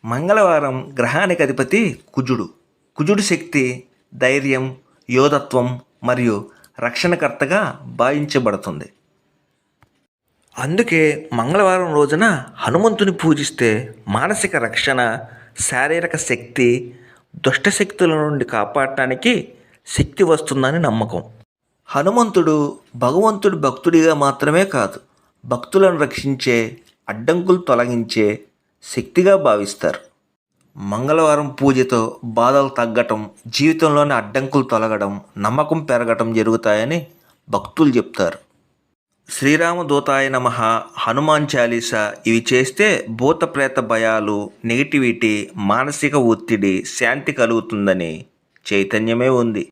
మంగళవారం గ్రహానికి అధిపతి కుజుడు. కుజుడి శక్తి ధైర్యం, యోధత్వం మరియు రక్షణకర్తగా భావించబడుతుంది. అందుకే మంగళవారం రోజున హనుమంతుని పూజిస్తే మానసిక రక్షణ, శారీరక శక్తి, దుష్టశక్తుల నుండి కాపాడటానికి శక్తి వస్తుందని నమ్మకం. హనుమంతుడు భగవంతుడి భక్తుడిగా మాత్రమే కాదు, భక్తులను రక్షించే, అడ్డంకులు తొలగించే శక్తిగా భావిస్తారు. మంగళవారం పూజతో బాధలు తగ్గటం, జీవితంలోని అడ్డంకులు తొలగడం, నమ్మకం పెరగటం జరుగుతాయని భక్తులు చెప్తారు. శ్రీరామదూతాయ నమః, హనుమాన్ చాలీసా ఇవి చేస్తే భూత ప్రేత భయాలు, నెగిటివిటీ, మానసిక ఒత్తిడి, శాంతి కలుగుతుందని చైతన్యమే ఉంది.